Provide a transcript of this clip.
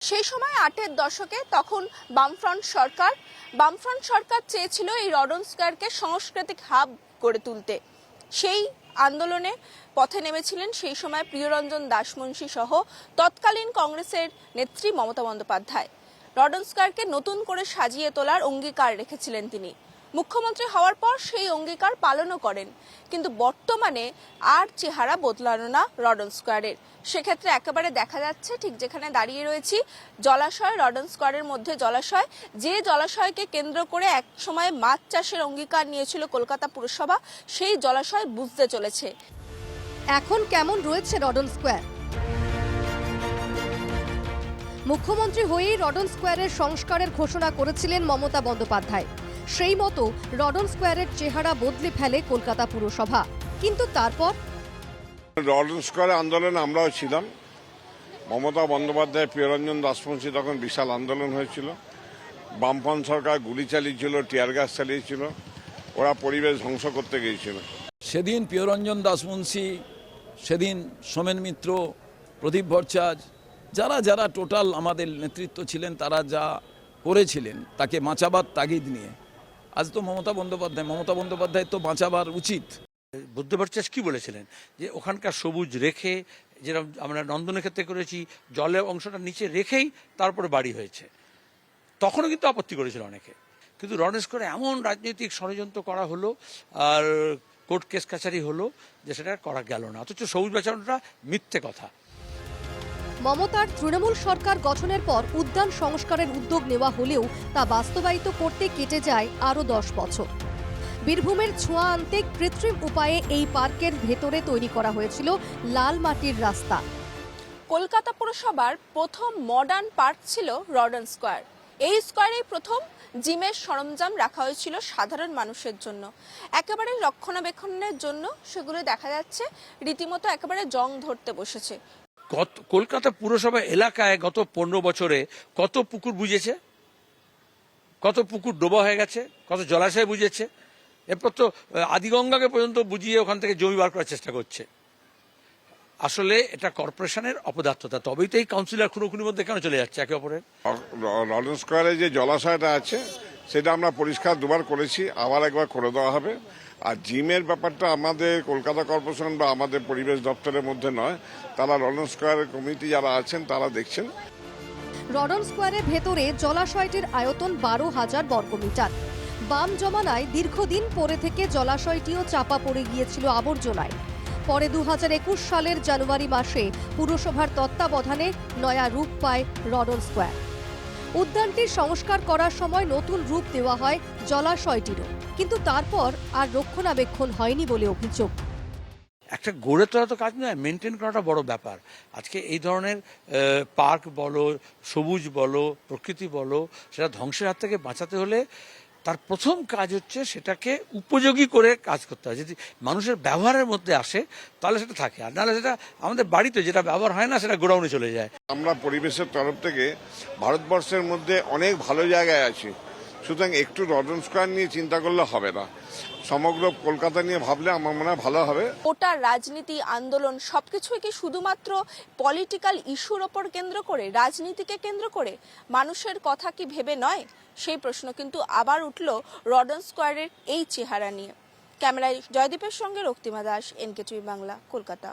সেই সময় ৮-এর দশকে তখন বামফ্রন্ট সরকার চেয়েছিল এই রডন স্কয়ারকে সাংস্কৃতিক হাব গড়ে তুলতে। সেই আন্দোলনে পথে নেমেছিলেন সেই সময় প্রিয়রঞ্জন দাশমুন্সী সহ তৎকালীন কংগ্রেসের নেত্রী মমতা বন্দ্যোপাধ্যায়। রডন স্কয়ারকে নতুন করে সাজিয়ে তোলার অঙ্গীকার রেখেছিলেন তিনি। মুখ্যমন্ত্রী হওয়ার পর সেই অঙ্গীকার পালনও করেন, কিন্তু বর্তমানে আর চেহারা বদলানো না রডন স্কয়ারের। সেক্ষেত্রে একেবারে দেখা যাচ্ছে, ঠিক যেখানে দাঁড়িয়ে রয়েছি, জলাশয়, রডন স্কয়ারের মধ্যে জলাশয়, যে জলাশয়কে কেন্দ্র করে এক সময় মাছ চাষের অঙ্গীকার নিয়েছিল কলকাতা পুরসভা, সেই জলাশয় বুঝতে চলেছে। এখন কেমন রয়েছে রডন স্কয়ার? মুখ্যমন্ত্রী হয়েই রডন স্কয়ারের সংস্কারের ঘোষণা করেছিলেন মমতা বন্দ্যোপাধ্যায়। সেই মতো রডন স্কয়ারের চেহারা বদলে ফেলে কলকাতা পুরসভা। কিন্তু তারপর রডন স্কয়ার আন্দোলনে আমরাও ছিলাম। মমতা বন্দ্যোপাধ্যায়, প্রিয়রঞ্জন দাশমুন্সী তখন বিশাল আন্দোলন হয়েছিল। বামপন্থ সরকার গুলি চালিয়েছিল, টিয়ার গ্যাস চালিয়েছিল, ওরা পরিবেশ ধ্বংস করতে গিয়েছিল। সেদিন প্রিয়রঞ্জন দাশমুন্সী, সেদিন সোমেন মিত্র, প্রদীপ ভট্টাচার্য, যারা টোটাল আমাদের নেতৃত্ব ছিলেন, তারা যা করেছিলেন তাকে বাঁচাবার তাগিদ নিয়ে আজ তো মমতা বন্দ্যোপাধ্যায় তো বাঁচাবার উচিত। বুদ্ধ ভট্টাচার্য কি বলেছিলেন যে ওখানকার সবুজ রেখে, যেরকম আমরা নন্দনের ক্ষেত্রে করেছি, জলের অংশটা নিচে রেখেই তারপরে বাড়ি হয়েছে। তখনও কিন্তু আপত্তি করেছিল অনেকে, কিন্তু রডন স্কয়ারে এমন রাজনৈতিক ষড়যন্ত্র করা হলো আর কোর্ট কেস কাছারি হলো যে সেটা করা গেল না, অথচ সবুজ বাঁচানোটা মিথ্যে কথা। মমতার তৃণমূল সরকার গঠনের পর উদ্যান সংস্কারের উদ্যোগ নেওয়া হলেও তা বাস্তবায়িত করতে কেটে যায় আরও 10 বছর। বীরভূমের ছোঁয়া আনতে কৃত্রিম উপায়ে এই পার্কের ভেতরে তৈরি করা হয়েছিল লাল মাটির রাস্তা। কলকাতা পুরসভার প্রথম মডার্ন পার্ক ছিল রডন স্কয়ার। এই স্কয়ারেই প্রথম জিমের সরঞ্জাম রাখা হয়েছিল সাধারণ মানুষের জন্য। একেবারে রক্ষণাবেক্ষণের জন্য সেগুলো দেখা যাচ্ছে রীতিমতো একেবারে জং ধরতে বসেছে। কলকাতা পুরসভা এলাকায় গত 15 বছরে কত পুকুর বুঝেছে, কত পুকুর ডোবা হয়ে গেছে, কত জলাশয় বুঝেছে। এরপর তো আদিগঙ্গাকে পর্যন্ত বুঝিয়ে ওখান থেকে জমি বার করার চেষ্টা করছে। আসলে এটা কর্পোরেশনের অপদার্থতা। তবেই তো এই কাউন্সিলর খুনোখুনির মধ্যে কেন চলে যাচ্ছে একে অপরের। রডন স্কয়ারে যে জলাশয়টা আছে সেটা আমরা পরিষ্কার দুবার করেছি, আবার একবার করে দেওয়া হবে। আর জিমের ব্যাপারটা আমাদের কলকাতা কর্পোরেশন বা আমাদের পরিবেশ দপ্তরের মধ্যে নয়, তারা রডন স্কয়ারের কমিটি যারা আছেন তারা দেখছেন। রডন স্কয়ারের ভেতরে জলাশয়টির আয়তন 12,000 বর্গমিটার। বাম জমানায় দীর্ঘদিন পরে থেকে জলাশয়টিও চাপা পড়ে গিয়েছিল আবর্জনায়। পরে 2021 সালের জানুয়ারি মাসে পুরসভার তত্ত্বাবধানে নয়া রূপ পায় রডন স্কয়ার। উদ্যানটির সংস্কার করার সময় নতুন রূপ দেওয়া হয় জলাশয়টিরও, কিন্তু তারপর আর রক্ষণাবেক্ষণ হয়নি বলে অভিযোগ। একটা গড়ে তোলা তো কাজ নয়, মেনটেন করাটা বড় ব্যাপার। আজকে এই ধরনের পার্ক বলো, সবুজ বলো, প্রকৃতি বলো, সেটা ধ্বংসের হাত থেকে বাঁচাতে হলে তার প্রথম কাজ হচ্ছে সেটাকে উপযোগী করে কাজ করতে হয়। যদি মানুষের ব্যবহারের মধ্যে আসে তাহলে সেটা থাকে, আর নাহলে সেটা আমাদের বাড়িতে যেটা ব্যবহার হয় না সেটা গোডাউনে চলে যায়। আমরা পরিবেশের তরফ থেকে ভারতবর্ষের মধ্যে অনেক ভালো জায়গায় আছি, সুতরাং একটু রডন স্কয়ার নিয়ে চিন্তা করলে হবে না, সমগ্র কলকাতা নিয়ে ভাবলে আমার মনে হয় ভালো হবে। ওটা রাজনীতি, আন্দোলন সবকিছুই কি শুধুমাত্র পলিটিক্যাল ইস্যুর ওপর কেন্দ্র করে, রাজনীতিকে কেন্দ্র করে, মানুষের কথা কি ভেবে নয়? সেই প্রশ্ন কিন্তু আবার উঠল রডন স্কয়ারের এই চেহারা নিয়ে। ক্যামেরায় জয়দীপের সঙ্গে রক্তিমা দাস, NK বাংলা, কলকাতা।